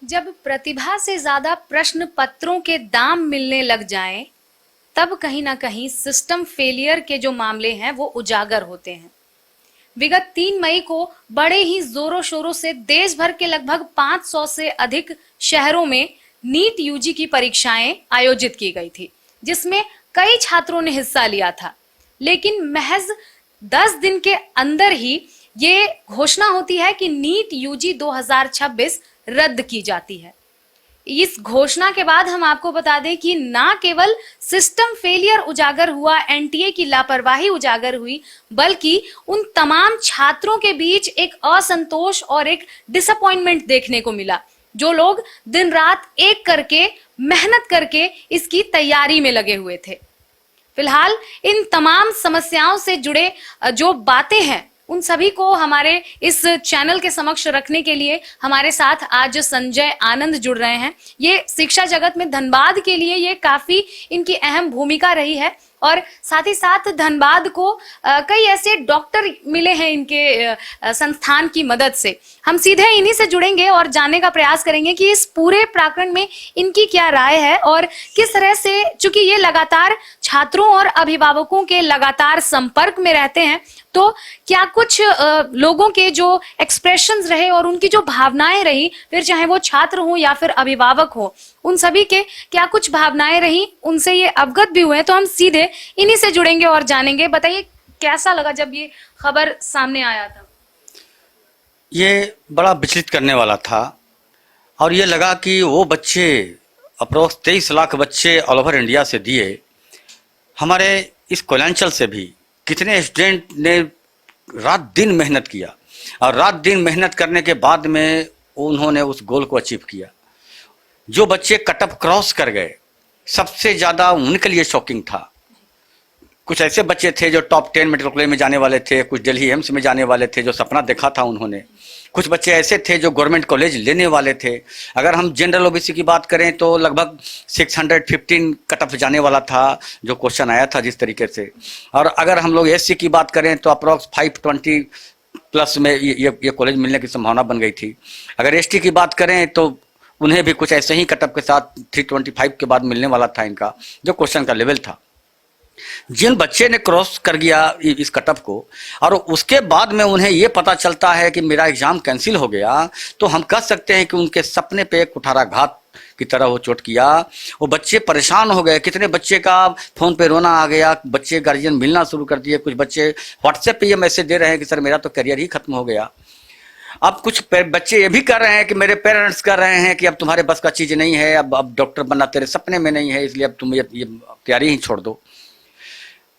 जब प्रतिभा से ज्यादा प्रश्न पत्रों के दाम मिलने लग जाएं, तब कहीं ना कहीं सिस्टम फेलियर के जो मामले हैं वो उजागर होते हैं। विगत 3 मई को बड़े ही जोरों शोरों से देश भर के लगभग 500 से अधिक शहरों में नीट यूजी की परीक्षाएं आयोजित की गई थी, जिसमें कई छात्रों ने हिस्सा लिया था। लेकिन महज 10 दिन के अंदर ही ये घोषणा होती है कि नीट यूजी 2026 रद्द की जाती है। इस घोषणा के बाद हम आपको बता दें कि ना केवल सिस्टम फेलियर उजागर हुआ, एनटीए की लापरवाही उजागर हुई, बल्कि उन तमाम छात्रों के बीच एक असंतोष और एक डिसअपॉइंटमेंट देखने को मिला, जो लोग दिन रात एक करके मेहनत करके इसकी तैयारी में लगे हुए थे। फिलहाल इन तमाम समस्याओं से जुड़े जो बातें हैं उन सभी को हमारे इस चैनल के समक्ष रखने के लिए हमारे साथ आज संजय आनंद जुड़ रहे हैं। ये शिक्षा जगत में धनबाद के लिए ये काफी इनकी अहम भूमिका रही है और साथ ही साथ धनबाद को कई ऐसे डॉक्टर मिले हैं इनके संस्थान की मदद से। हम सीधे इन्हीं से जुड़ेंगे और जानने का प्रयास करेंगे कि इस पूरे प्रकरण में इनकी क्या राय है और किस तरह से, चूंकि ये लगातार छात्रों और अभिभावकों के लगातार संपर्क में रहते हैं, तो क्या कुछ लोगों के जो एक्सप्रेशंस रहे और उनकी जो भावनाएं रही, फिर चाहे वो छात्र हो या फिर अभिभावक हो, उन सभी के क्या कुछ भावनाएं रही, उनसे ये अवगत भी हुए। तो हम सीधे इन्हीं से जुड़ेंगे और जानेंगे। बताइए कैसा लगा जब ये खबर सामने आया था? ये बड़ा विचलित करने वाला था और ये लगा कि वो बच्चे अप्रोक्स 23 लाख बच्चे ऑल ओवर इंडिया से दिए, हमारे इस कोयलांचल से भी कितने स्टूडेंट ने रात दिन मेहनत किया और रात दिन मेहनत करने के बाद में उन्होंने उस गोल को अचीव किया। जो बच्चे कट ऑफ क्रॉस कर गए, सबसे ज़्यादा उनके लिए शॉकिंग था। कुछ ऐसे बच्चे थे जो टॉप 10 मेडिकल कॉलेज में जाने वाले थे, कुछ दिल्ली एम्स में जाने वाले थे, जो सपना देखा था उन्होंने। कुछ बच्चे ऐसे थे जो गवर्नमेंट कॉलेज लेने वाले थे। अगर हम जनरल ओबीसी की बात करें तो लगभग 615 कट ऑफ जाने वाला था, जो क्वेश्चन आया था जिस तरीके से। और अगर हम लोग एससी की बात करें तो अप्रॉक्स 520 प्लस में ये कॉलेज मिलने की संभावना बन गई थी। अगर एसटी की बात करें तो उन्हें भी कुछ ऐसे ही कट ऑफ के साथ 325 के बाद मिलने वाला था इनका, जो क्वेश्चन का लेवल था। जिन बच्चे ने क्रॉस कर गया इस कट ऑफ को और उसके बाद में उन्हें यह पता चलता है कि मेरा एग्जाम कैंसिल हो गया, तो हम कह सकते हैं कि उनके सपने पे कुठाराघात की तरह वो चोट किया। वो बच्चे परेशान हो गए। कितने बच्चे का फोन पे रोना आ गया, बच्चे गार्जियन मिलना शुरू कर दिए। कुछ बच्चे व्हाट्सएप पे ये मैसेज दे रहे हैं कि सर मेरा तो करियर ही खत्म हो गया। अब कुछ बच्चे ये भी कर रहे हैं कि मेरे पेरेंट्स कर रहे हैं कि अब तुम्हारे बस का चीज़ नहीं है, अब डॉक्टर बनना तेरे सपने में नहीं है, इसलिए अब तुम ये तैयारी ही छोड़ दो।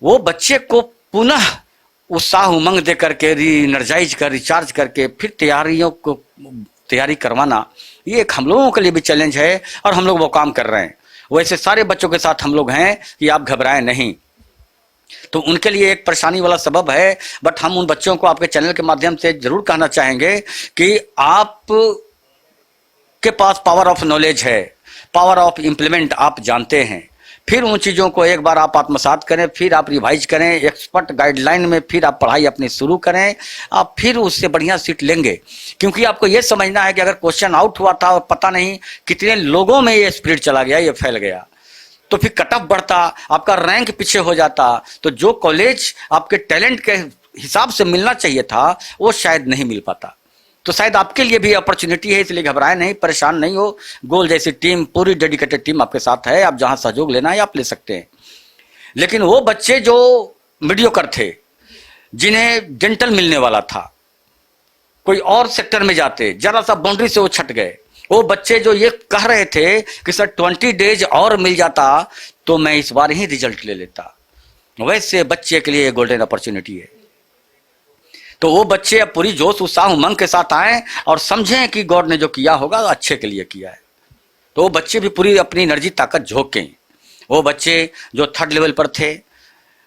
वो बच्चे को पुनः उत्साह उमंग दे करके रीएनर्जाइज कर रिचार्ज करके फिर तैयारी करवाना, ये एक हम लोगों के लिए भी चैलेंज है और हम लोग वो काम कर रहे हैं। वैसे सारे बच्चों के साथ हम लोग हैं कि आप घबराएं नहीं। तो उनके लिए एक परेशानी वाला सबब है, बट हम उन बच्चों को आपके चैनल के माध्यम से जरूर कहना चाहेंगे कि आप के पास पावर ऑफ नॉलेज है, पावर ऑफ इम्प्लीमेंट आप जानते हैं। फिर उन चीज़ों को एक बार आप आत्मसात करें, फिर आप रिवाइज करें, एक्सपर्ट गाइडलाइन में फिर आप पढ़ाई अपनी शुरू करें, आप फिर उससे बढ़िया सीट लेंगे। क्योंकि आपको ये समझना है कि अगर क्वेश्चन आउट हुआ था और पता नहीं कितने लोगों में ये स्पिरिट चला गया, ये फैल गया, तो फिर कट ऑफ बढ़ता, आपका रैंक पीछे हो जाता, तो जो कॉलेज आपके टैलेंट के हिसाब से मिलना चाहिए था वो शायद नहीं मिल पाता। तो शायद आपके लिए भी अपॉर्चुनिटी है, इसलिए घबराएं नहीं, परेशान नहीं हो। गोल जैसी टीम, पूरी डेडिकेटेड टीम आपके साथ है, आप जहां सहयोग लेना है आप ले सकते हैं। लेकिन वो बच्चे जो मीडियोकर थे, जिन्हें डेंटल मिलने वाला था, कोई और सेक्टर में जाते, जरा सा बाउंड्री से वो छट गए। वो बच्चे जो ये कह रहे थे कि सर 20 डेज और मिल जाता तो मैं इस बार ही रिजल्ट ले लेता, वैसे बच्चे के लिए गोल्डन अपॉर्चुनिटी है। तो वो बच्चे अब पूरी जोश उत्साह उमंग के साथ आए और समझें कि गॉड ने जो किया होगा अच्छे के लिए किया है। तो वो बच्चे भी पूरी अपनी एनर्जी ताकत झोंकें। वो बच्चे जो थर्ड लेवल पर थे,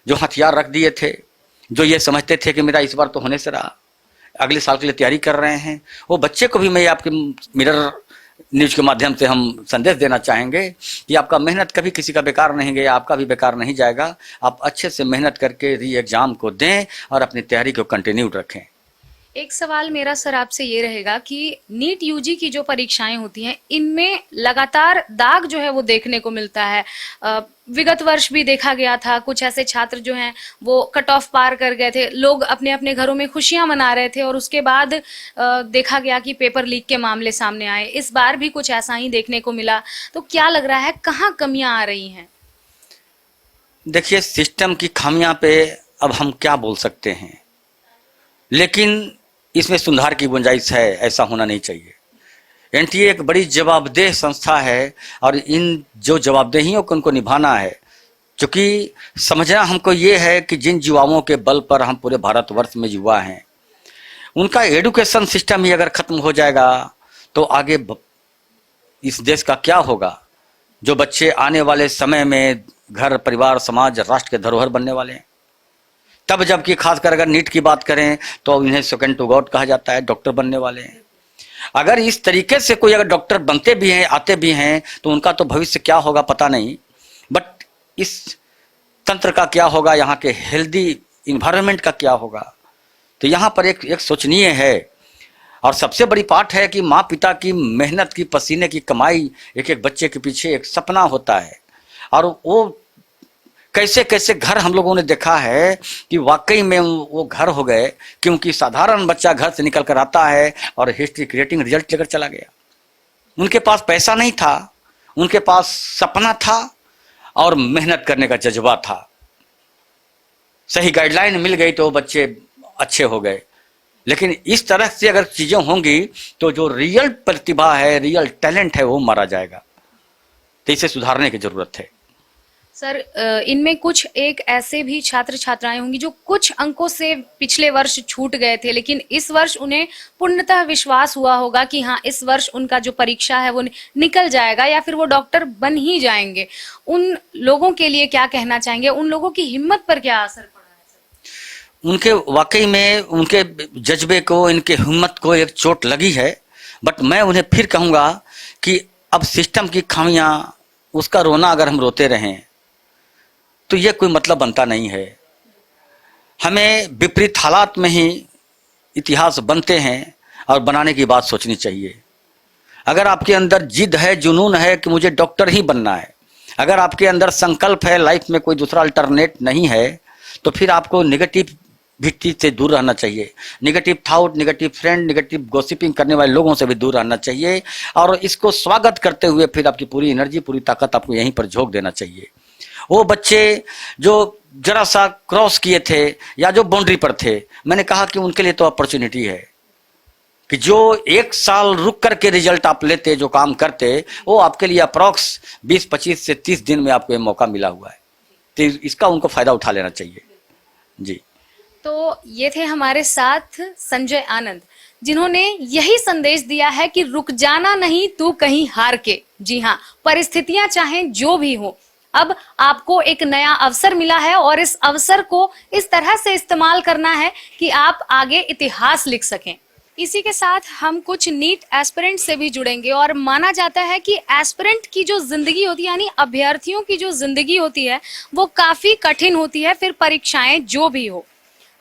जो हथियार रख दिए थे, जो ये समझते थे कि मेरा इस बार तो होने से रहा, अगले साल के लिए तैयारी कर रहे हैं, वो बच्चे को भी मैं आपके मिरर न्यूज के माध्यम से हम संदेश देना चाहेंगे कि आपका मेहनत कभी किसी का बेकार नहीं गया, आपका भी बेकार नहीं जाएगा। आप अच्छे से मेहनत करके री एग्जाम को दें और अपनी तैयारी को कंटिन्यू रखें। एक सवाल मेरा सर आपसे ये रहेगा कि नीट यूजी की जो परीक्षाएं होती हैं इनमें लगातार दाग जो है वो देखने को मिलता है। विगत वर्ष भी देखा गया था, कुछ ऐसे छात्र जो हैं वो कट ऑफ पार कर गए थे, लोग अपने अपने घरों में खुशियां मना रहे थे और उसके बाद देखा गया कि पेपर लीक के मामले सामने आए। इस बार भी कुछ ऐसा ही देखने को मिला, तो क्या लग रहा है कहाँ कमियां आ रही हैं? देखिए, सिस्टम की खामियां पे अब हम क्या बोल सकते हैं, लेकिन इसमें सुधार की गुंजाइश है, ऐसा होना नहीं चाहिए। एनटीए एक बड़ी जवाबदेह संस्था है और इन जो जवाबदेहियों को उनको निभाना है, क्योंकि समझना हमको ये है कि जिन युवाओं के बल पर हम पूरे भारतवर्ष में युवा हैं, उनका एडुकेशन सिस्टम ही अगर खत्म हो जाएगा तो आगे इस देश का क्या होगा। जो बच्चे आने वाले समय में घर परिवार समाज राष्ट्र के धरोहर बनने वाले हैं, तब जबकि खासकर अगर नीट की बात करें तो इन्हें सेकंड टू गॉड कहा जाता है, डॉक्टर बनने वाले हैं। अगर इस तरीके से कोई अगर डॉक्टर बनते भी हैं, आते भी हैं, तो उनका तो भविष्य क्या होगा पता नहीं, बट इस तंत्र का क्या होगा, यहाँ के हेल्दी इन्वायरमेंट का क्या होगा। तो यहाँ पर एक सोचनीय है। और सबसे बड़ी बात है कि माँ पिता की मेहनत की पसीने की कमाई, एक एक बच्चे के पीछे एक सपना होता है। और वो कैसे कैसे घर हम लोगों ने देखा है कि वाकई में वो घर हो गए, क्योंकि साधारण बच्चा घर से निकल कर आता है और हिस्ट्री क्रिएटिंग रिजल्ट लेकर चला गया। उनके पास पैसा नहीं था, उनके पास सपना था और मेहनत करने का जज्बा था। सही गाइडलाइन मिल गई तो वो बच्चे अच्छे हो गए। लेकिन इस तरह से अगर चीजें होंगी तो जो रियल प्रतिभा है, रियल टैलेंट है, वो मारा जाएगा। तो इसे सुधारने की जरूरत है। सर, इनमें कुछ एक ऐसे भी छात्र छात्राएं होंगी जो कुछ अंकों से पिछले वर्ष छूट गए थे, लेकिन इस वर्ष उन्हें पूर्णतः विश्वास हुआ होगा कि हाँ, इस वर्ष उनका जो परीक्षा है वो निकल जाएगा या फिर वो डॉक्टर बन ही जाएंगे। उन लोगों के लिए क्या कहना चाहेंगे? उन लोगों की हिम्मत पर क्या असर पड़ा है सर? उनके वाकई में उनके जज्बे को, इनके हिम्मत को एक चोट लगी है। बट मैं उन्हें फिर कहूँगा कि अब सिस्टम की खामियां, उसका रोना अगर हम रोते रहें तो ये कोई मतलब बनता नहीं है। हमें विपरीत हालात में ही इतिहास बनते हैं और बनाने की बात सोचनी चाहिए। अगर आपके अंदर जिद है, जुनून है कि मुझे डॉक्टर ही बनना है, अगर आपके अंदर संकल्प है, लाइफ में कोई दूसरा अल्टरनेट नहीं है, तो फिर आपको नेगेटिव भित्ति से दूर रहना चाहिए। Negative thought, negative friend, negative gossiping करने वाले लोगों से भी दूर रहना चाहिए। और इसको स्वागत करते हुए फिर आपकी पूरी एनर्जी, पूरी ताकत आपको यहीं पर झोंक देना चाहिए। वो बच्चे जो जरा सा क्रॉस किए थे या जो बाउंड्री पर थे, मैंने कहा कि उनके लिए तो अपॉर्चुनिटी है कि जो एक साल रुक करके रिजल्ट आप लेते, जो काम करते, वो आपके लिए अप्रॉक्स 20-25 से 30 दिन में आपको ये मौका मिला हुआ है। तो इसका उनको फायदा उठा लेना चाहिए जी। तो ये थे हमारे साथ संजय आनंद, जिन्होंने यही संदेश दिया है कि रुक जाना नहीं तू कहीं हार के। जी हाँ, परिस्थितियां चाहें जो भी हो, अब आपको एक नया अवसर मिला है और इस अवसर को इस तरह से इस्तेमाल करना है कि आप आगे इतिहास लिख सकें। इसी के साथ हम कुछ नीट एस्पिरेंट से भी जुड़ेंगे और माना जाता है कि एस्पिरेंट की जो जिंदगी होती है, यानी अभ्यर्थियों की जो जिंदगी होती है, वो काफी कठिन होती है, फिर परीक्षाएं जो भी हो।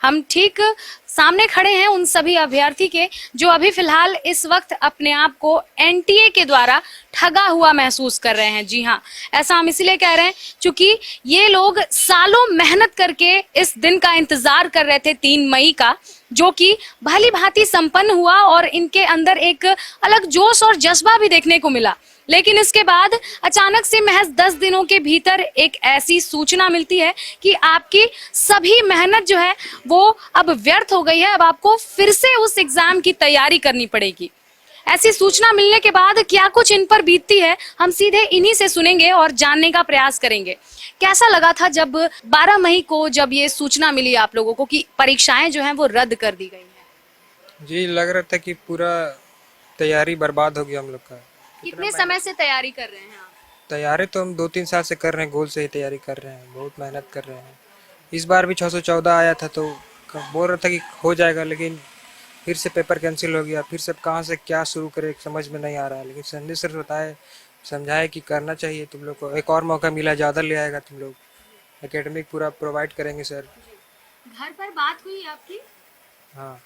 हम ठीक सामने खड़े हैं उन सभी अभ्यर्थी के जो अभी फिलहाल इस वक्त अपने आप को एनटीए के द्वारा ठगा हुआ महसूस कर रहे हैं। जी हाँ, ऐसा हम इसलिए कह रहे हैं क्योंकि ये लोग सालों मेहनत करके इस दिन का इंतजार कर रहे थे, 3 मई का, जो कि भली भांति संपन्न हुआ और इनके अंदर एक अलग जोश और जज्बा भी देखने को मिला। लेकिन इसके बाद अचानक से महज 10 दिनों के भीतर एक ऐसी सूचना मिलती है कि आपकी सभी मेहनत जो है वो अब व्यर्थ हो गई है, अब आपको फिर से उस एग्जाम की तैयारी करनी पड़ेगी। ऐसी सूचना मिलने के बाद क्या कुछ इन पर बीतती है, हम सीधे इन्हीं से सुनेंगे और जानने का प्रयास करेंगे। कैसा लगा था जब 12 मई को जब ये सूचना मिली आप लोगों को कि परीक्षाएं जो हैं वो रद्द कर दी गई हैं? जी, लग रहा था कि पूरा तैयारी बर्बाद हो गया हम लोग का। कितने समय से तैयारी कर रहे हैं आप? तैयारी तो हम 2-3 साल से कर रहे हैं, गोल से ही तैयारी कर रहे हैं, बहुत मेहनत कर रहे हैं। इस बार भी 614 आया था तो बोल रहा था कि हो जाएगा, लेकिन फिर से पेपर कैंसिल हो गया। फिर से कहाँ से क्या शुरू करे समझ में नहीं आ रहा है। लेकिन संजय सर बताए, समझाए कि करना चाहिए, तुम लोग को एक और मौका मिला, ज़्यादा ले आएगा, तुम लोग एकेडमिक पूरा प्रोवाइड करेंगे सर। घर पर बात हुई आपकी? हाँ,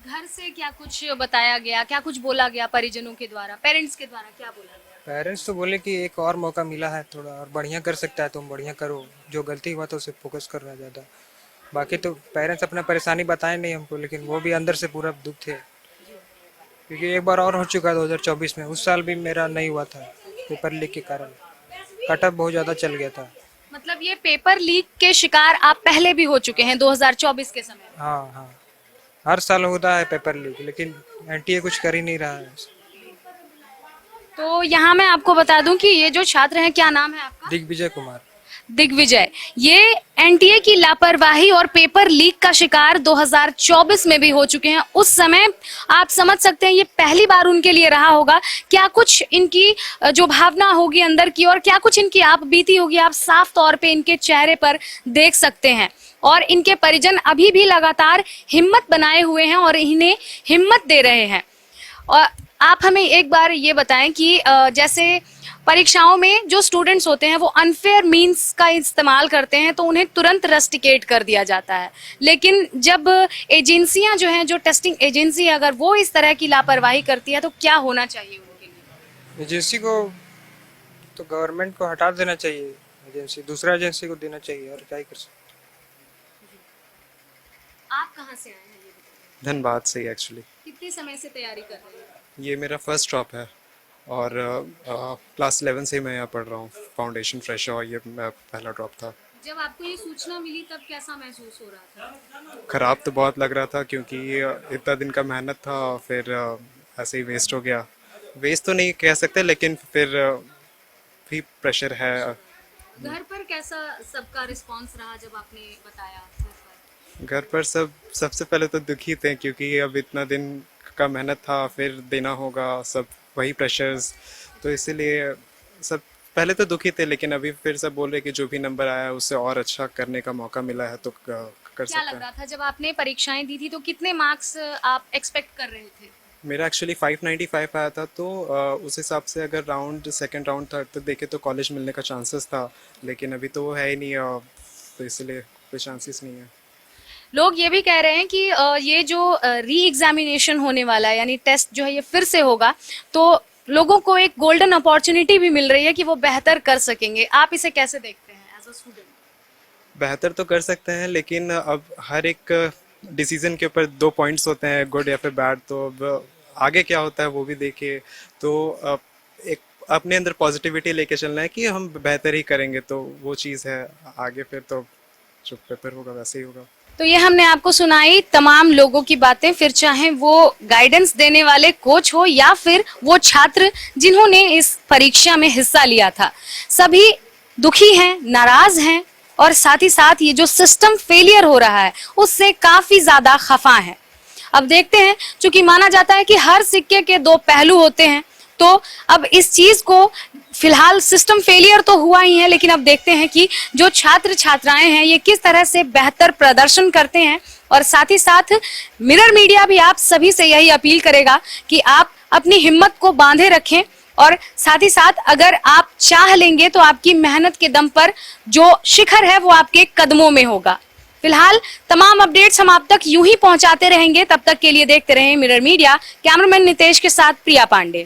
घर से क्या कुछ बताया गया, क्या कुछ बोला गया परिजनों के द्वारा, पेरेंट्स के द्वारा क्या बोला गया? पेरेंट्स तो बोले कि एक और मौका मिला है, थोड़ा और बढ़िया कर सकता है, तुम बढ़िया करो, जो गलती हुआ तो उसे फोकस करना ज़्यादा। बाकी तो पेरेंट्स अपना परेशानी बताए नहीं हमको, लेकिन वो भी अंदर से पूरा दुख थे, क्योंकि एक बार और हो चुका है 2024 में। उस साल भी मेरा नहीं हुआ था पेपर लीक के कारण, कट ऑफ बहुत ज़्यादा चल गया था। मतलब ये पेपर लीक के शिकार आप पहले भी हो चुके हैं 2024 के समय? हाँ हाँ, हर साल होता है पेपर लीक, लेकिन एनटीए कुछ कर ही नहीं रहा है। तो यहाँ मैं आपको बता दूं कि ये जो छात्र हैं, क्या नाम है आपका? दिग्विजय कुमार। दिग्विजय, ये एनटीए की लापरवाही और पेपर लीक का शिकार 2024 में भी हो चुके हैं। उस समय आप समझ सकते हैं ये पहली बार उनके लिए रहा होगा। क्या कुछ इनकी जो भावना होगी अंदर की और क्या कुछ इनकी आप बीती होगी, आप साफ तौर पे इनके चेहरे पर देख सकते हैं। और इनके परिजन अभी भी लगातार हिम्मत बनाए हुए हैं और इन्हें हिम्मत दे रहे हैं। और आप हमें एक बार ये बताएं कि जैसे परीक्षाओं में जो स्टूडेंट्स होते हैं वो अनफेयर मींस का इस्तेमाल करते हैं तो उन्हें तुरंत रस्टिकेट कर दिया जाता है, लेकिन जब एजेंसियां जो हैं, जो टेस्टिंग एजेंसी है, अगर वो इस तरह की लापरवाही करती है तो क्या होना चाहिए उनके लिए? एजेंसी को तो गवर्नमेंट को हटा देना चाहिए, एजेंसी दूसरा एजेंसी को देना चाहिए, और क्या ही कर सकते। आप कहाँ से आए हैं ये बताइए? धनबाद से ही एक्चुअली। कितने समय से तैयारी कर रहे हैं? ये मेरा फर्स्ट ड्रॉप है और क्लास 11 से मैं यहाँ पढ़ रहा हूँ, फाउंडेशन फ्रेश, और ये मेरा पहला ड्रॉप था। जब आपको ये सूचना मिली तब कैसा महसूस हो रहा था? ख़राब तो बहुत लग रहा था, क्योंकि इतना दिन का मेहनत था, फिर ऐसे ही वेस्ट हो गया। वेस्ट तो नहीं कह सकते, लेकिन फिर भी प्रेशर है। घर पर कैसा सबका रिस्पांस रहा जब आपने बताया? घर पर सबसे पहले तो दुखी थे, क्योंकि अब इतना दिन का मेहनत था, फिर देना होगा, सब वही प्रेशर्स, तो इसीलिए सब पहले तो दुखी थे, लेकिन अभी फिर सब बोल रहे कि जो भी नंबर आया उससे और अच्छा करने का मौका मिला है तो कर क्या सकते लग हैं। रहा था जब आपने परीक्षाएं दी थी तो कितने मार्क्स आप एक्सपेक्ट कर रहे थे? मेरा एक्चुअली 595 आया था, तो उस हिसाब से अगर सेकंड राउंड थर्ड तक देखे तो कॉलेज मिलने का चांसेस था, लेकिन अभी तो वो है ही नहीं, तो इसलिए कोई चांसेस नहीं है। लोग ये भी कह रहे हैं कि ये जो री एग्जामिनेशन होने वाला है, यानी टेस्ट जो है ये फिर से होगा, तो लोगों को एक गोल्डन अपॉर्चुनिटी भी मिल रही है कि वो बेहतर कर सकेंगे। आप इसे कैसे देखते हैं एज अ स्टूडेंट? बेहतर तो कर सकते हैं, लेकिन अब हर एक डिसीजन के ऊपर 2 पॉइंट्स होते हैं, गुड या फिर बैड, तो अब आगे क्या होता है वो भी देखिए। तो अब एक अपने अंदर पॉजिटिविटी लेके चलना है कि हम बेहतर ही करेंगे, तो वो चीज़ है। आगे फिर तो जो पेपर होगा वैसे ही होगा। तो ये हमने आपको सुनाई तमाम लोगों की बातें, फिर चाहे वो गाइडेंस देने वाले कोच हो या फिर वो छात्र जिन्होंने इस परीक्षा में हिस्सा लिया था। सभी दुखी हैं, नाराज हैं और साथ ही साथ ये जो सिस्टम फेलियर हो रहा है उससे काफी ज्यादा खफा है। अब देखते हैं, चूंकि माना जाता है कि हर सिक्के के 2 पहलू होते हैं, तो अब इस चीज को फिलहाल सिस्टम फेलियर तो हुआ ही है, लेकिन अब देखते हैं कि जो छात्र छात्राएं हैं ये किस तरह से बेहतर प्रदर्शन करते हैं। और साथ ही साथ मिरर मीडिया भी आप सभी से यही अपील करेगा कि आप अपनी हिम्मत को बांधे रखें, और साथ ही साथ अगर आप चाह लेंगे तो आपकी मेहनत के दम पर जो शिखर है वो आपके कदमों में होगा। फिलहाल तमाम अपडेट्स हम आप तक यूं ही पहुंचाते रहेंगे। तब तक के लिए देखते रहें मिरर मीडिया। कैमरामैन नितेश के साथ प्रिया पांडे।